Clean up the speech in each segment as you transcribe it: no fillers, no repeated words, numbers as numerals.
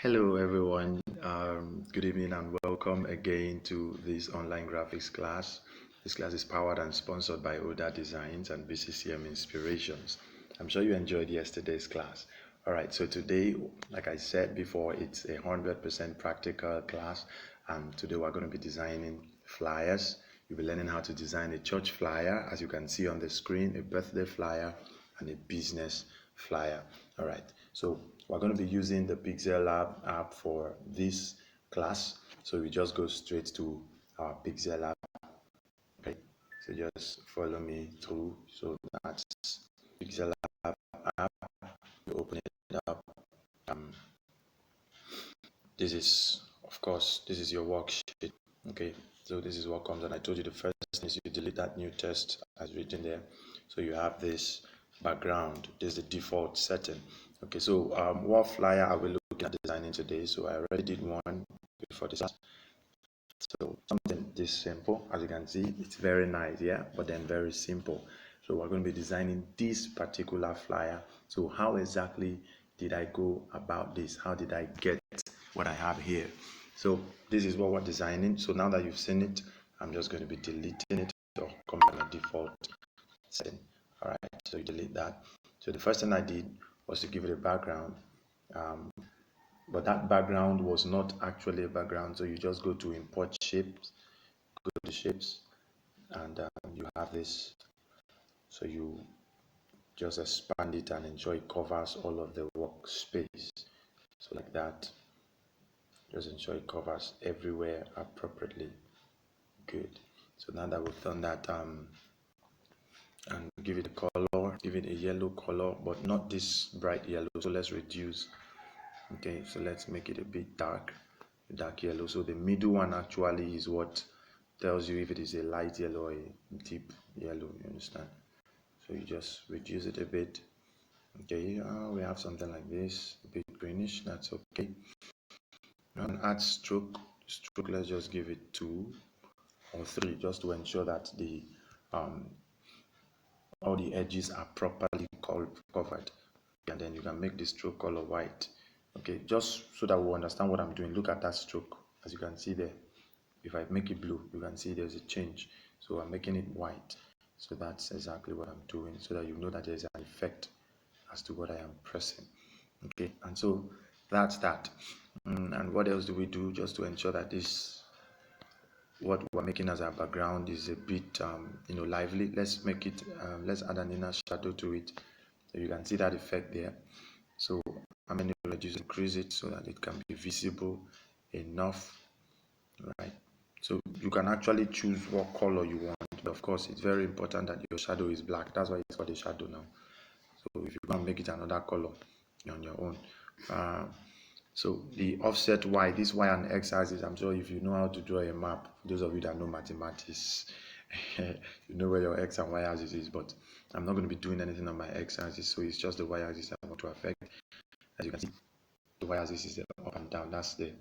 Hello everyone, good evening and welcome again to this online graphics class. This class is powered and sponsored by Oda Designs and BCCM Inspirations. I'm sure you enjoyed yesterday's class. Alright, so today, like I said before, it's 100% practical class, and today we're going to be designing flyers. You'll be learning how to design a church flyer, as you can see on the screen, a birthday flyer and a business flyer. All right, so we're going to be using the Pixel Lab app for this class. So we just go straight to our Pixel Lab. Okay, so just follow me through. So that's Pixel Lab app. You open it up. Um, this is, of course, this is your worksheet. Okay, so this is what comes, and I told you the first thing is you delete that new text as written there. So you have this background. This is the default setting. Okay, so what flyer are we looking at designing today? So I already did one before this. So something this simple, as you can see, it's very nice, yeah, but then very simple. So we're going to be designing this particular flyer. So how exactly did I go about this? How did I get what I have here? So this is what we're designing. So now that you've seen it, I'm just going to be deleting it or come on a default setting. All right, so you delete that. So the first thing I did was to give it a background. But that background was not actually a background, so you just go to import shapes, go to shapes, and you have this. So you just expand it and ensure it covers all of the workspace. So like that, just ensure it covers everywhere appropriately. Good. So now that we've done that, and give it a color, give it a yellow color, but not this bright yellow. So let's reduce. Okay, so let's make it a bit dark yellow. So the middle one actually is what tells you if it is a light yellow or a deep yellow, you understand? So you just reduce it a bit. Okay, we have something like this, a bit greenish, that's okay. And add stroke, let's just give it 2 or 3, just to ensure that the all the edges are properly covered. And then you can make the stroke color white. Okay, just so that we understand what I'm doing, look at that stroke. As you can see there, if I make it blue, you can see there's a change. So I'm making it white. So that's exactly what I'm doing, so that you know that there's an effect as to what I am pressing. Okay, and so that's that. And what else do we do just to ensure that this, what we're making as our background, is a bit lively? Let's make it, let's add an inner shadow to it. So you can see that effect there. So I'm going to reduce, increase it so that it can be visible enough, right? So you can actually choose what color you want, but of course it's very important that your shadow is black. That's why it's called a shadow now. So if you can make it another color on your own. So the offset y, this y and x axis, I'm sure if you know how to draw a map, those of you that know mathematics, you know where your x and y axis is, but I'm not going to be doing anything on my x axis, so it's just the y axis I want to affect. As you can see, the y axis is up and down, that's the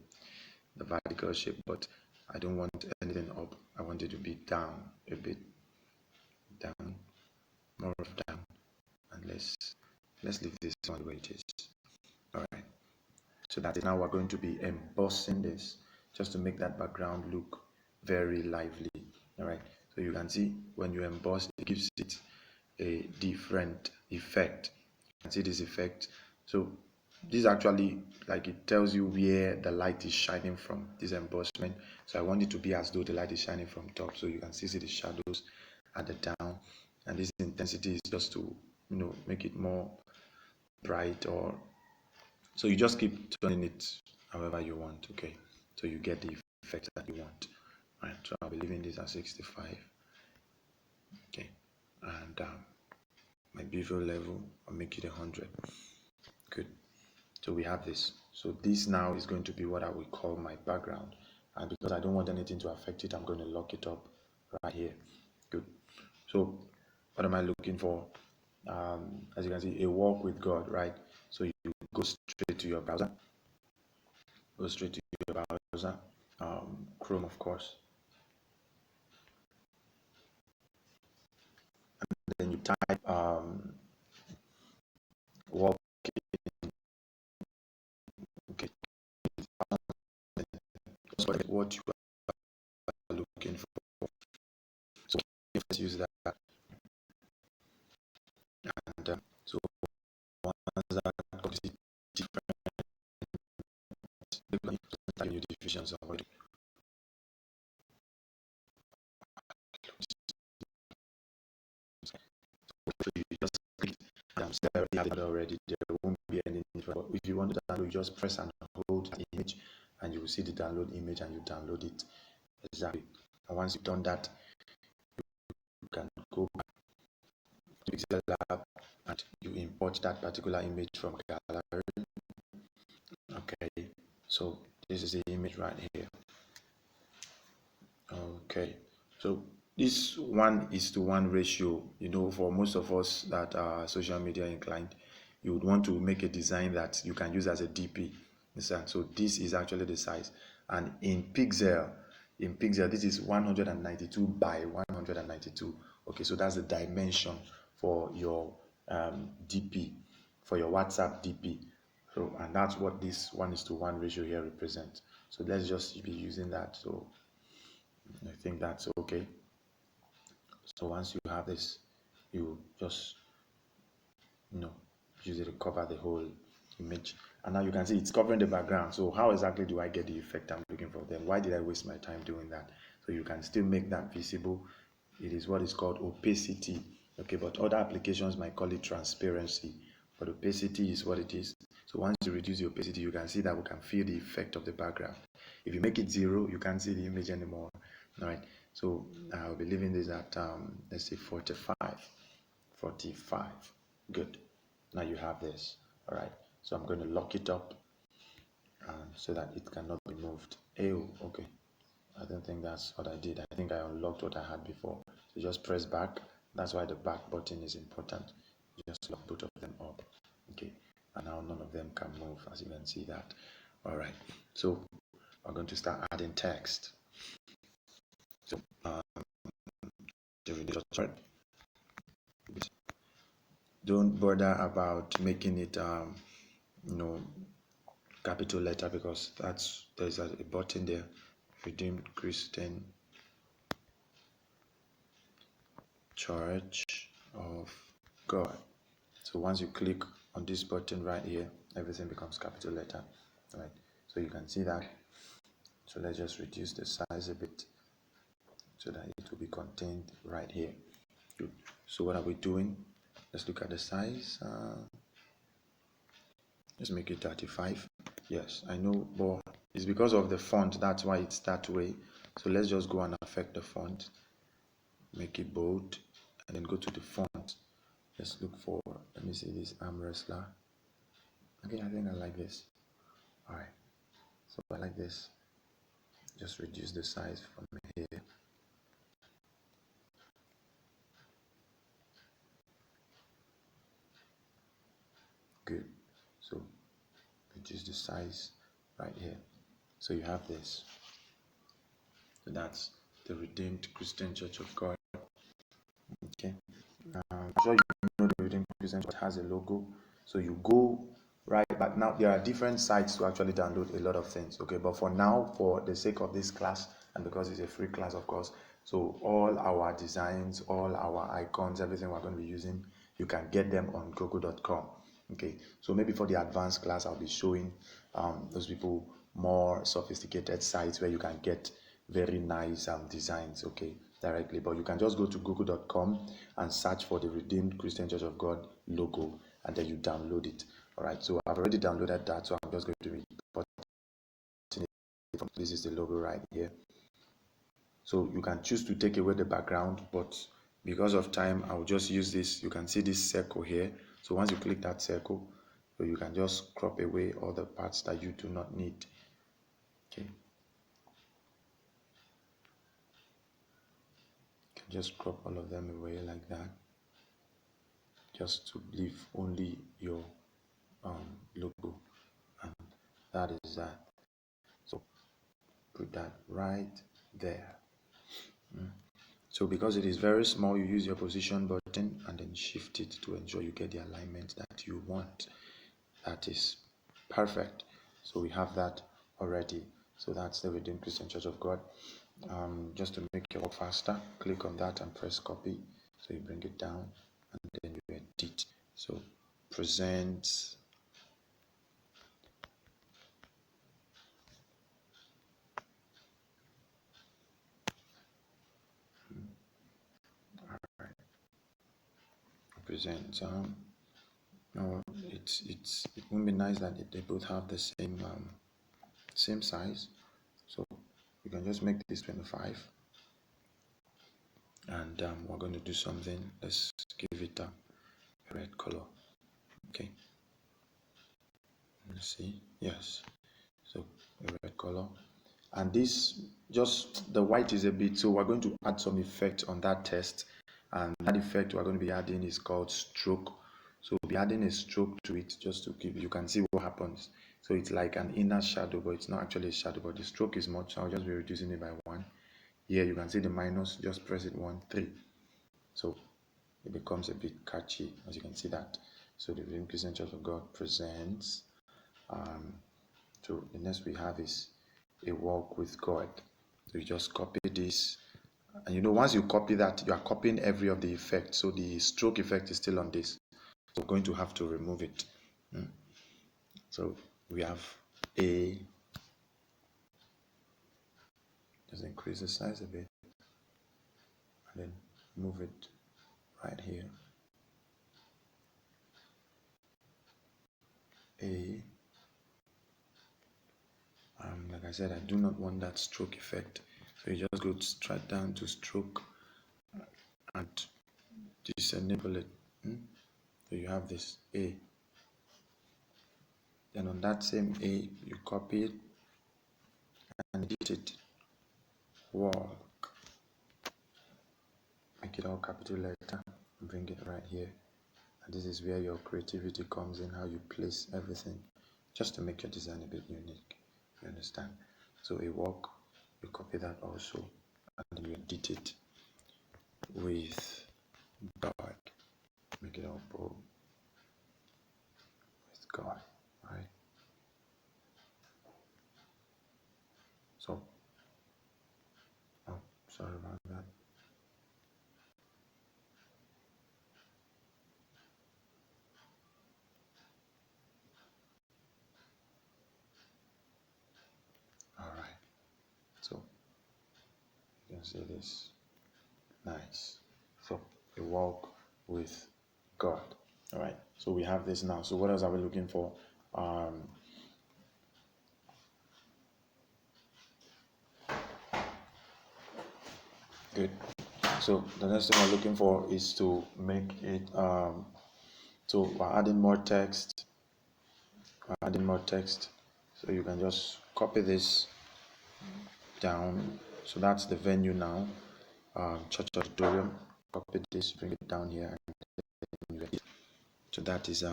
vertical shape, but I don't want anything up. I want it to be down, a bit down, more of down, and let's leave this one the way it is. All right, so that is, now we're going to be embossing this just to make that background look very lively. All right, so you can see when you emboss, it gives it a different effect. You can see this effect. So this actually, like, it tells you where the light is shining from, this embossment. So I want it to be as though the light is shining from top, so you can see the shadows at the down, and this intensity is just to make it more bright, or so you just keep turning it however you want. Okay, so you get the effect that you want. Right, so I'll be leaving this at 65. Okay, and my bevel level, I'll make it 100. Good. So we have this. So this now is going to be what I will call my background. And because I don't want anything to affect it, I'm going to lock it up right here. Good. So what am I looking for? As you can see, a walk with God, right? So you go straight to your browser. Go straight to your browser. Chrome, of course. And then you type walk. Okay, what you are looking for. So let's use that. And so once that obviously different new divisions of it. So you just click have it already. There won't be any need for. If you want to download, you just press and hold the image, and you will see the download image, and you download it exactly. And once you've done that, you can go back to Excel Lab and you import that particular image from gallery. Okay, so this is the image right here. Okay, so this 1:1 ratio, for most of us that are social media inclined, you would want to make a design that you can use as a DP. So this is actually the size, and in pixel, this is 192 by 192. Okay, so that's the dimension for your DP, for your WhatsApp DP. So, and that's what this 1:1 ratio here represents. So let's just be using that. So I think that's okay. So once you have this, you just use it to cover the whole image, and now you can see it's covering the background. So how exactly do I get the effect I'm looking for? Then why did I waste my time doing that? So you can still make that visible. It is what is called opacity. Okay, but other applications might call it transparency, but opacity is what it is. So once you reduce the opacity, you can see that we can feel the effect of the background. If you make it 0, you can't see the image anymore. All right, so I'll be leaving this at let's say 45. Good. Now you have this. All right, so I'm going to lock it up so that it cannot be moved. Okay. I don't think that's what I did. I think I unlocked what I had before. So just press back. That's why the back button is important. Just lock both of them up. Okay, and now none of them can move, as you can see that. All right, so we're going to start adding text. So don't bother about making it capital letter, because there's a button there, Redeemed Christian Church of God. So once you click on this button right here, everything becomes capital letter. Right, so you can see that. So let's just reduce the size a bit so that it will be contained right here. Good. So what are we doing? Let's look at the size. Let's make it 35. Yes, I know, but it's because of the font. That's why it's that way. So let's just go and affect the font. Make it bold, and then go to the font. Let's look for, let me see this arm wrestler. Okay, I think I like this. All right, so I like this. Just reduce the size from here. Good. So reduce the size right here. So you have this. So that's the Redeemed Christian Church of God. Okay. I'm sure you know the Redeemed Christian Church has a logo. So you go right, but now there are different sites to actually download a lot of things. Okay, but for now, for the sake of this class, and because it's a free class, of course, so all our designs, all our icons, everything we're going to be using, you can get them on google.com. Okay, so maybe for the advanced class, I'll be showing those people more sophisticated sites where you can get very nice designs, okay, directly. But you can just go to google.com and search for the Redeemed Christian Church of God logo, and then you download it. All right, so I've already downloaded that, so I'm just going to be putting it. This is the logo right here. So you can choose to take away the background, but because of time, I'll just use this. You can see this circle here. So once you click that circle, so you can just crop away all the parts that you do not need. Okay. You can just crop all of them away like that, just to leave only your logo, and that is that. So put that right there. So because it is very small, you use your position button and then shift it to ensure you get the alignment that you want. That is perfect. So we have that already. So that's the Redeemed Christian Church of God. Just to make your work faster, click on that and press copy. So you bring it down and then you edit. So present. Alright. Present. No, it won't be nice that they both have the same size. So you can just make this 25. And we're going to do something. Let's give it a red color. Okay. Let's see. Yes. So a red color. And this, just the white is a bit, so we're going to add some effect on that test. And that effect we're going to be adding is called stroke. So we'll be adding a stroke to it just to give, you can see what happens. So it's like an inner shadow, but it's not actually a shadow, but the stroke is much. I'll just be reducing it by 1. Here you can see the minus, just press it 1, 3. So it becomes a bit catchy, as you can see that. So the Redeemed Christian Church of God presents. So the next we have is a walk with God. So you just copy this, and once you copy that, you are copying every of the effects. So the stroke effect is still on this. So we're going to have to remove it. So we have A. Just increase the size a bit, and then move it right here. A. Like I said, I do not want that stroke effect. So you just go straight down to stroke and disable it. So you have this A. Then on that same A, you copy it and edit it. Walk. Make it all capital letter. Bring it right here. And this is where your creativity comes in, how you place everything, just to make your design a bit unique. You understand? So a walk, you copy that also, and you edit it with God. Make it all bold with God, right? So, oh, sorry about that. All right. So you can see this. Nice. So a walk with God. All right. So we have this now. So what else are we looking for? Good. So the next thing we're looking for is to make it. So we're adding more text. So you can just copy this down. So that's the venue now. Church auditorium. Copy this, bring it down here, and so that is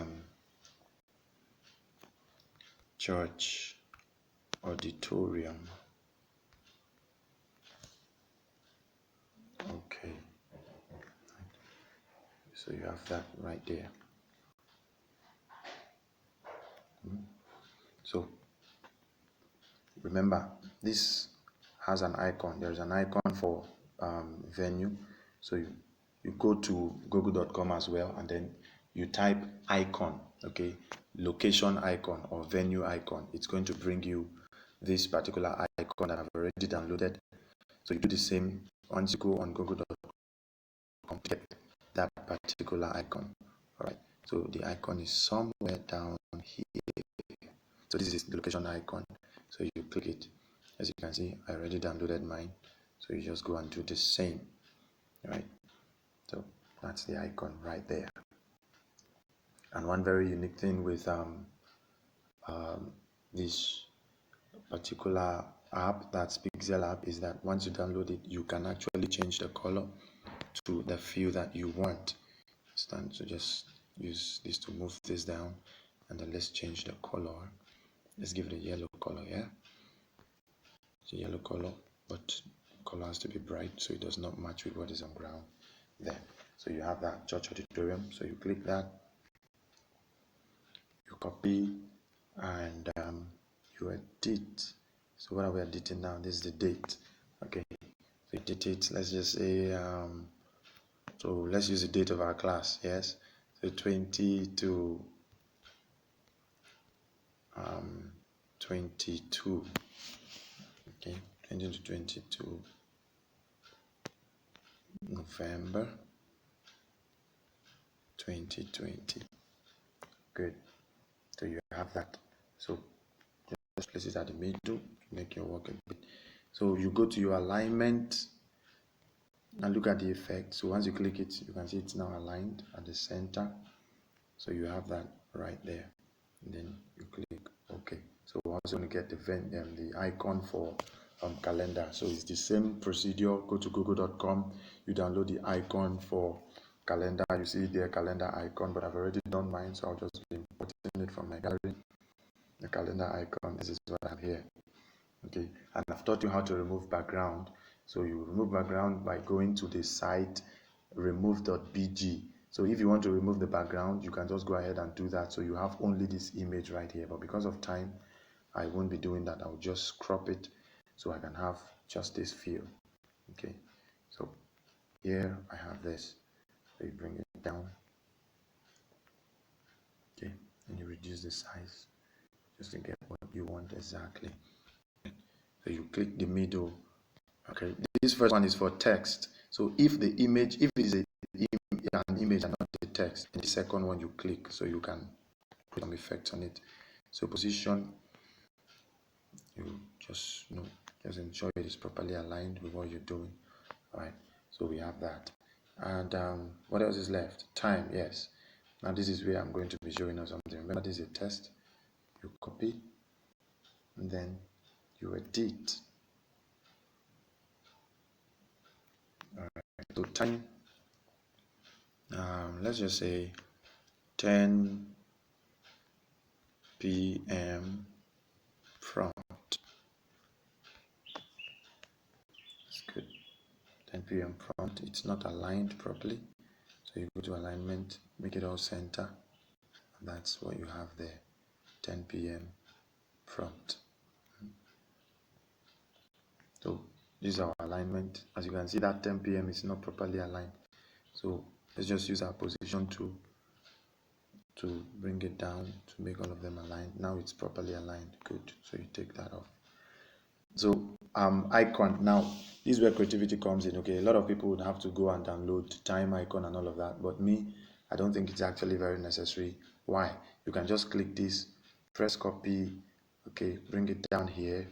church auditorium. Okay. So you have that right there. So remember, this has an icon. There's an icon for venue. So you go to google.com as well, and then you type icon, okay, location icon or venue icon. It's going to bring you this particular icon that I've already downloaded. So you do the same once you go on google.com to get that particular icon. All right. So the icon is somewhere down here. So this is the location icon. So you click it. As you can see, I already downloaded mine. So you just go and do the same. Right? So that's the icon right there. And one very unique thing with this particular app, that's Pixel app, is that once you download it, you can actually change the color to the feel that you want. So just use this to move this down, and then let's change the color. Let's give it a yellow color, yeah? It's a yellow color, but color has to be bright so it does not match with what is on ground there. So you have that church auditorium. So you click that, you copy, and you edit So what are we editing now? This is the date. Okay, so edit it. Let's just say so let's use the date of our class. Yes, so 20 to 22. Okay, 20 to 22 November 2020. Good. So you have that. So just place it at the middle to make your work a bit. So you go to your alignment and look at the effect. So once you click it, you can see it's now aligned at the center. So you have that right there. And then you click OK. So we're also going to get the icon for calendar. So it's the same procedure. Go to google.com. You download the icon for calendar. You see their calendar icon, but I've already done mine, so I'll just be importing it from my gallery. The calendar icon, this is what I have here. Okay, and I've taught you how to remove background. So you remove background by going to the site remove.bg. So if you want to remove the background, you can just go ahead and do that. So you have only this image right here, but because of time, I won't be doing that. I'll just crop it so I can have just this field. Okay, so here I have this. So you bring it down. Okay, and you reduce the size just to get what you want exactly. So you click the middle. Okay, this first one is for text. So if the image, if it is an image and not the text, in the second one you click so you can put some effects on it. So position, you just just ensure it is properly aligned with what you're doing. All right, so we have that. And what else is left? Time, yes. Now this is where I'm going to be showing us something. Remember, this is a test. You copy and then you edit. All right, so time, let's just say 10 p.m. prompt. That's good. 10 p.m. prompt. It's not aligned properly. So you go to alignment, make it all center. And that's what you have there. 10 p.m. prompt. So this is our alignment. As you can see, that 10 p.m. is not properly aligned. So let's just use our position tool to bring it down to make all of them aligned. Now it's properly aligned. Good. So you take that off. So icon, now this is where creativity comes in. Okay, a lot of people would have to go and download time icon and all of that, but me, I don't think it's actually very necessary. Why? You can just click this, press copy, okay, bring it down here,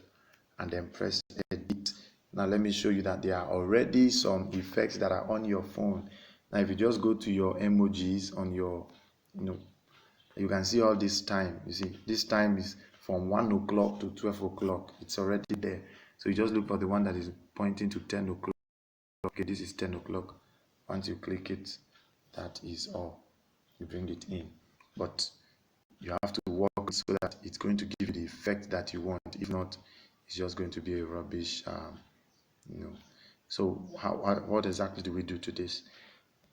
and then press edit. Now let me show you that there are already some effects that are on your phone. Now if you just go to your emojis on your, you can see all this time. You see, this time is from 1 o'clock to 12 o'clock. It's already there. So you just look for the one that is pointing to 10 o'clock. Okay, this is 10 o'clock. Once you click it, that is all. You bring it in. But you have to work so that it's going to give you the effect that you want. If not, it's just going to be a rubbish, So what exactly do we do to this?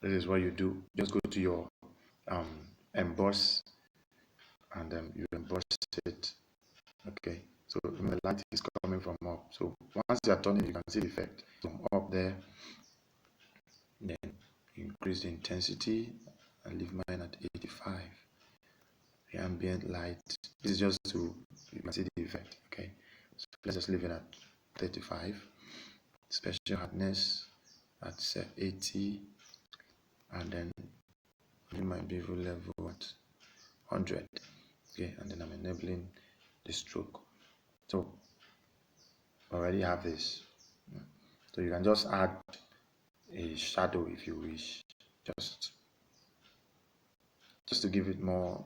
This is what you do. Just go to your emboss, and then you emboss it. Okay, so the light is coming from up. So once you are turning, you can see the effect from up there. Then increase the intensity and leave mine at 85. The ambient light, this is just to, you can see the effect. Okay, so let's just leave it at 35. Special hardness at 80, and then my bevel level at 100. Okay, and then I'm enabling the stroke. So I already have this. So you can just add a shadow if you wish, just to give it more,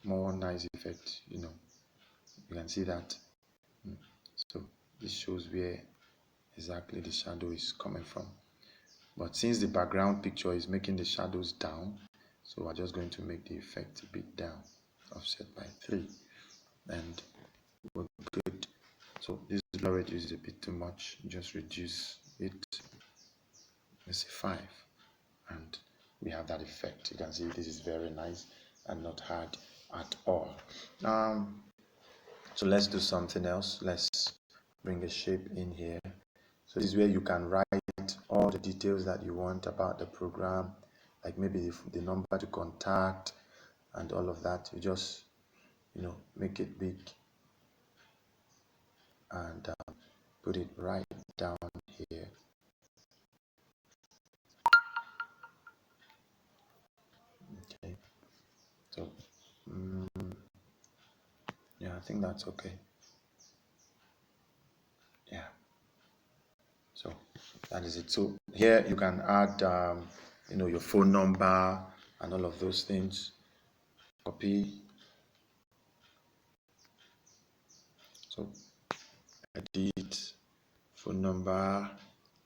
more nice effect. You can see that. So this shows where exactly the shadow is coming from. But since the background picture is making the shadows down, so we're just going to make the effect a bit down, offset by 3, and we're good. So this blur rate is a bit too much. Just reduce it. Let's say 5, and we have that effect. You can see this is very nice and not hard at all. So let's do something else. Let's bring a shape in here. So this is where you can write all the details that you want about the program, like maybe the number to contact and all of that. You just, make it big and put it right down here. Okay. So, yeah, I think that's okay. Yeah. So that is it. So here you can add, your phone number and all of those things. Copy. So edit phone number.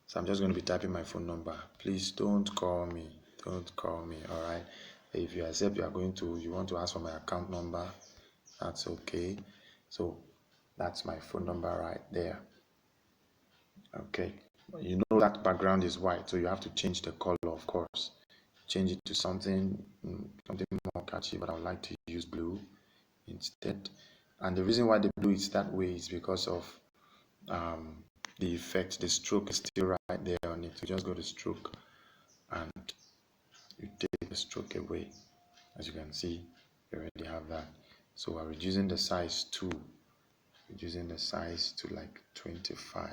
So I'm just going to be typing my phone number. Please don't call me. Don't call me. All right. If you accept, you want to ask for my account number. That's okay. So that's my phone number right there. Okay. You know that background is white, so you have to change the color, of course. Change it to something more catchy, but I would like to use blue instead. And the reason why the blue is that way is because of the effect. The stroke is still right there on it. So just go to stroke and you take the stroke away. As you can see, you already have that. So we're reducing the size to like 25.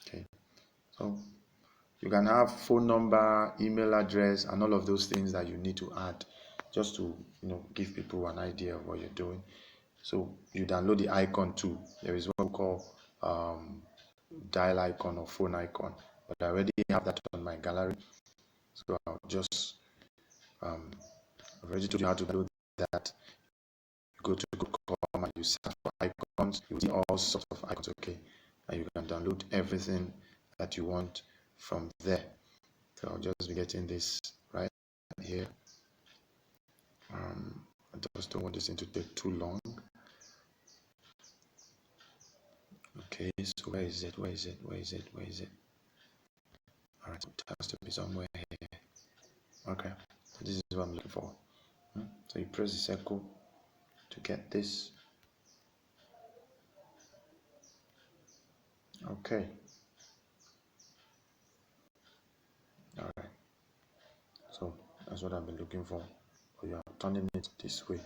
Okay, so you can have phone number, email address, and all of those things that you need to add just to give people an idea of what you're doing. So you download the icon too. There is what we call dial icon or phone icon, but I already have that on my gallery. So I'll just I've already told you how to download that. You go to Google.com and you search for icons. You see all sorts of icons, okay? And you can download everything that you want from there. So I'll just be getting this right here. I just don't want this thing to take too long. Okay, so where is it? Where is it? Where is it? Where is it? All right, it has to be somewhere here. Okay, so this is what I'm looking for. So you press the circle to get this. Okay. All right. So that's what I've been looking for. But you are turning it this way.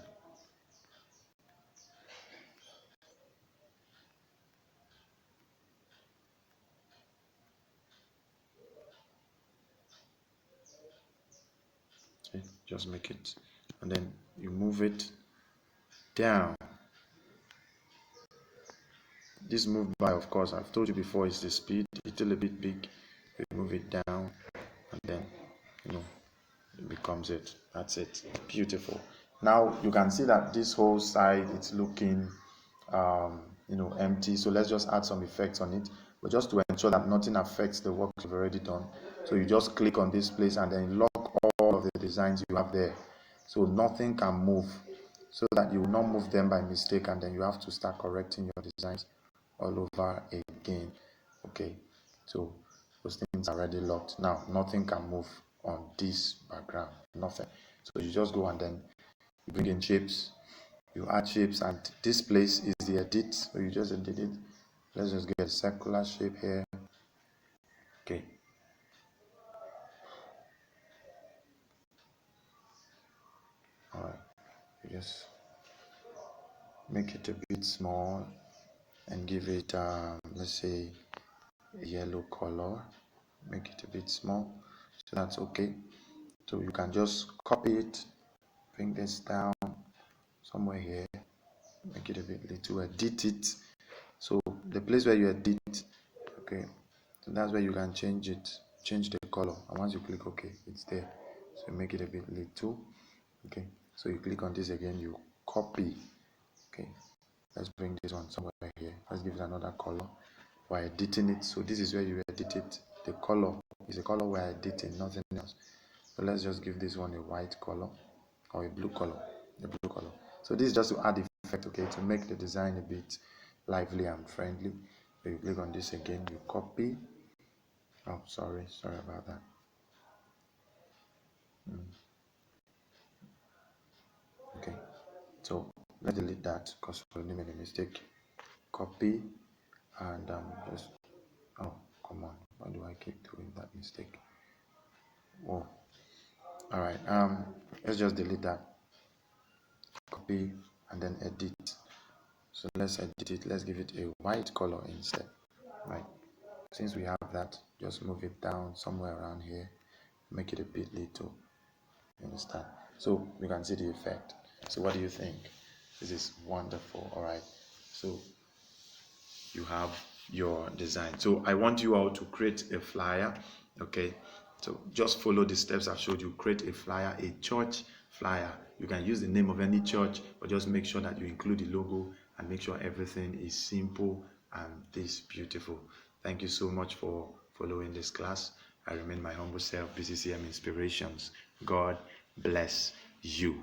Okay, just make it, and then you move it down. This move by, of course, I've told you before, is the speed. It's a little bit big. You move it down, and then it becomes it. That's it. Beautiful. Now you can see that this whole side it's looking empty. So let's just add some effects on it, but just to ensure that nothing affects the work you've already done. So you just click on this place and then lock all of the designs you have there, so nothing can move, so that you will not move them by mistake, and then you have to start correcting your designs all over again. Okay, so those things are already locked. Now nothing can move on this background, nothing. So you just go and then you bring in shapes, you add shapes, and this place is the edit. So you just edit it. Let's just get a circular shape here. Okay. All right. You just make it a bit small and give it, let's say, a yellow color. Make it a bit small. So that's okay. So you can just copy it, bring this down somewhere here, make it a bit little, edit it. So the place where you edit, okay, so that's where you can change the color, and once you click OK, it's there. So make it a bit little. Okay, so you click on this again, you copy. Okay, let's bring this one somewhere here. Let's give it another color. We're editing it, so this is where you edit it. The color is the color we're editing, nothing else. So let's just give this one a white color or a blue color. So this is just to add effect, okay, to make the design a bit lively and friendly. So you click on this again, you copy. Oh, sorry about that. Okay, so let's delete that because we made a mistake. Copy and just, oh, come on, why do I keep doing that mistake? Oh, all right, let's just delete that. Copy and then edit. So let's edit it. Let's give it a white color instead. Right. Since we have that, just move it down somewhere around here. Make it a bit little. You understand? So we can see the effect. So what do you think? This is wonderful. All right. So you have your design. So I want you all to create a flyer. Okay. So just follow the steps I've showed you. Create a flyer, a church flyer. You can use the name of any church, but just make sure that you include the logo and make sure everything is simple and this beautiful. Thank you so much for following this class. I remain my humble self, BCCM Inspirations. God bless you.